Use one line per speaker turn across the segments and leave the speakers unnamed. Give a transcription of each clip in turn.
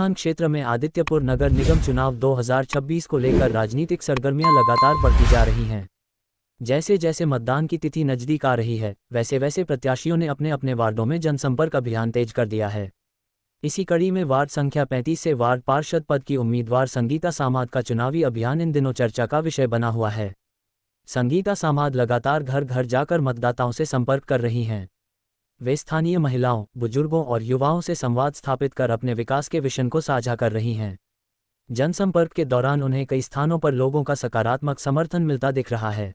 राजस्थान क्षेत्र में आदित्यपुर नगर निगम चुनाव 2026 को लेकर राजनीतिक सरगर्मियां लगातार बढ़ती जा रही हैं। जैसे जैसे मतदान की तिथि नजदीक आ रही है, वैसे वैसे प्रत्याशियों ने अपने अपने वार्डों में जनसंपर्क अभियान तेज कर दिया है। इसी कड़ी में वार्ड संख्या 35 से वार्ड पार्षद पद की उम्मीदवार संगीता सामाद का चुनावी अभियान इन दिनों चर्चा का विषय बना हुआ है। संगीता सामाद लगातार घर घर जाकर मतदाताओं से संपर्क कर रही हैं। वे स्थानीय महिलाओं, बुजुर्गों और युवाओं से संवाद स्थापित कर अपने विकास के विजन को साझा कर रही हैं। जनसंपर्क के दौरान उन्हें कई स्थानों पर लोगों का सकारात्मक समर्थन मिलता दिख रहा है।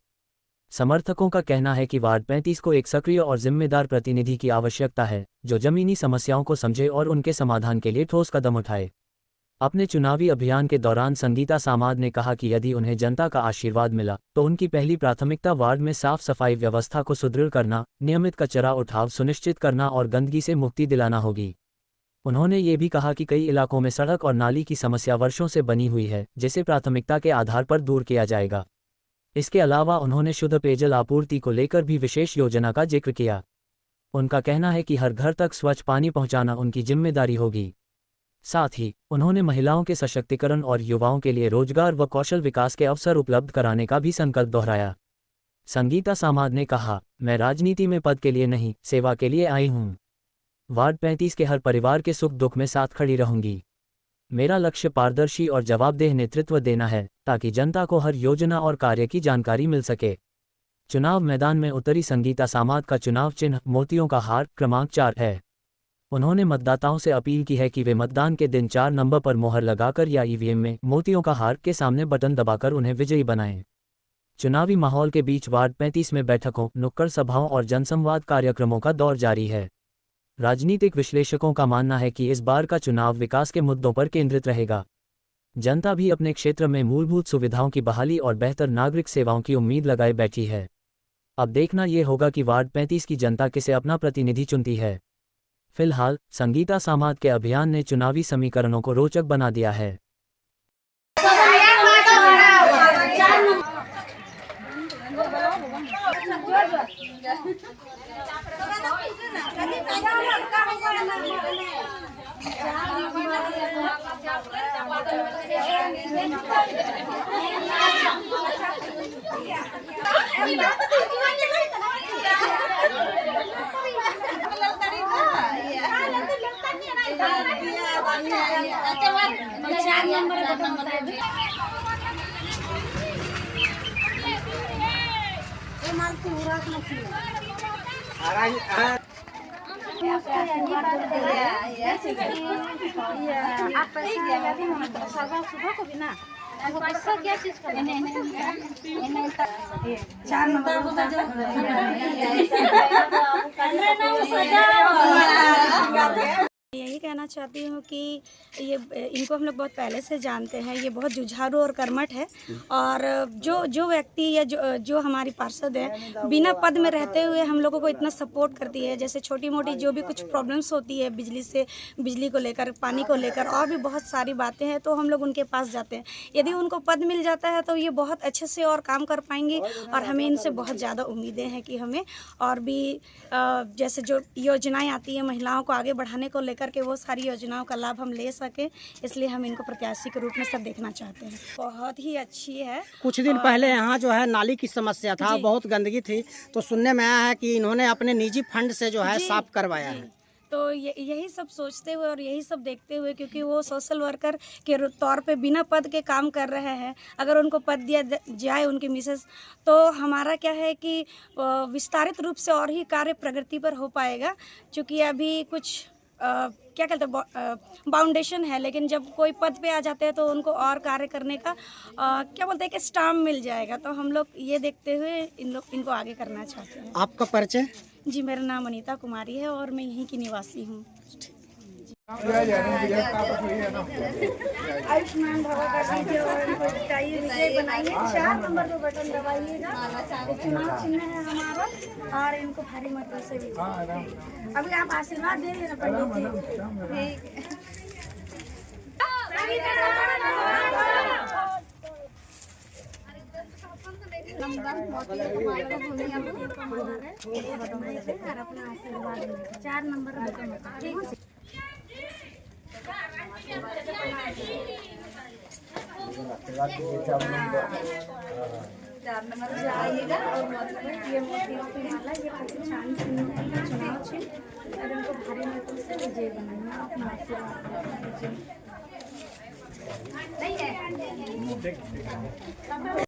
समर्थकों का कहना है कि वार्ड 35 को एक सक्रिय और जिम्मेदार प्रतिनिधि की आवश्यकता है, जो जमीनी समस्याओं को समझे और उनके समाधान के लिए ठोस कदम उठाए। अपने चुनावी अभियान के दौरान संगीता सामाद ने कहा कि यदि उन्हें जनता का आशीर्वाद मिला तो उनकी पहली प्राथमिकता वार्ड में साफ सफाई व्यवस्था को सुदृढ़ करना, नियमित कचरा उठाव सुनिश्चित करना और गंदगी से मुक्ति दिलाना होगी। उन्होंने ये भी कहा कि कई इलाकों में सड़क और नाली की समस्या वर्षों से बनी हुई है, जिसे प्राथमिकता के आधार पर दूर किया जाएगा। इसके अलावा उन्होंने शुद्ध पेयजल आपूर्ति को लेकर भी विशेष योजना का जिक्र किया। उनका कहना है कि हर घर तक स्वच्छ पानी पहुंचाना उनकी जिम्मेदारी होगी। साथ ही उन्होंने महिलाओं के सशक्तिकरण और युवाओं के लिए रोजगार व कौशल विकास के अवसर उपलब्ध कराने का भी संकल्प दोहराया। संगीता सामाद ने कहा, मैं राजनीति में पद के लिए नहीं, सेवा के लिए आई हूं। वार्ड 35 के हर परिवार के सुख दुख में साथ खड़ी रहूंगी। मेरा लक्ष्य पारदर्शी और जवाबदेह नेतृत्व देना है, ताकि जनता को हर योजना और कार्य की जानकारी मिल सके। चुनाव मैदान में उतरी संगीता सामाद का चुनाव चिन्ह मोतियों का हार क्रमांक 4 है। उन्होंने मतदाताओं से अपील की है कि वे मतदान के दिन 4 नंबर पर मोहर लगाकर या ईवीएम में मोतियों का हार के सामने बटन दबाकर उन्हें विजयी बनाएं। चुनावी माहौल के बीच वार्ड 35 में बैठकों, नुक्कड़ सभाओं और जनसंवाद कार्यक्रमों का दौर जारी है। राजनीतिक विश्लेषकों का मानना है कि इस बार का चुनाव विकास के मुद्दों पर केंद्रित रहेगा। जनता भी अपने क्षेत्र में मूलभूत सुविधाओं की बहाली और बेहतर नागरिक सेवाओं की उम्मीद लगाए बैठी है। अब देखना ये होगा कि वार्ड 35 की जनता किसे अपना प्रतिनिधि चुनती है। फिलहाल संगीता सामाद के अभियान ने चुनावी समीकरणों को रोचक बना दिया है।
सुबह को भी ना पैसा क्या चीज का चार यही कहना चाहती हूँ कि ये इनको हम लोग बहुत पहले से जानते हैं। ये बहुत जुझारू और कर्मठ है और जो व्यक्ति या जो हमारी पार्षद है बिना पद में रहते हुए हम लोगों को इतना सपोर्ट करती है। जैसे छोटी मोटी जो भी कुछ प्रॉब्लम्स होती है बिजली को लेकर, पानी को लेकर और भी बहुत सारी बातें हैं, तो हम लोग उनके पास जाते हैं। यदि उनको पद मिल जाता है तो ये बहुत अच्छे से और काम कर पाएंगी और हमें इनसे बहुत ज़्यादा उम्मीदें हैं कि हमें और भी जैसे जो योजनाएँ आती हैं महिलाओं को आगे बढ़ाने को लेकर के वो सारी योजनाओं का लाभ हम ले सकें, इसलिए हम इनको प्रत्याशी के रूप में सब देखना चाहते हैं। बहुत ही अच्छी है।
कुछ दिन पहले यहाँ जो है नाली की समस्या था, बहुत गंदगी थी, तो सुनने में आया है कि इन्होंने अपने निजी फंड से जो है साफ करवाया है।
तो यही सब सोचते हुए और यही सब देखते हुए, क्योंकि वो सोशल वर्कर के तौर पे बिना पद के काम कर रहे हैं, अगर उनको पद दिया जाए उनकी मिसेस, तो हमारा क्या है कि विस्तारित रूप से और ही कार्य प्रगति पर हो पाएगा। क्योंकि अभी कुछ क्या कहते हैं बाउंडेशन है, लेकिन जब कोई पद पे आ जाते हैं तो उनको और कार्य करने का क्या बोलते हैं कि स्टाम्प मिल जाएगा। तो हम लोग ये देखते हुए इनको आगे करना चाहते हैं।
आपका परिचय?
जी, मेरा नाम अनीता कुमारी है और मैं यहीं की निवासी हूँ। आयुष्मान भवा कर दीजिए और इनको जिताइए, विजय बनाइए। 4 नंबर पे बटन दबाइएगा। चुनाव चिन्ह है हमारा और इनको भारी मतों से विजय। अभी आप आशीर्वाद दे देना पंडित जी। अपना आशीर्वाद 4 नंबर 4 नंबर से आइएगा और मतलब ये मोतियों की माला ये प्रतिष्ठान चुनाव चिन्ह और इनको भारी मतों से विजय बनाना अपना आशीर्वाद दीजिए। नहीं है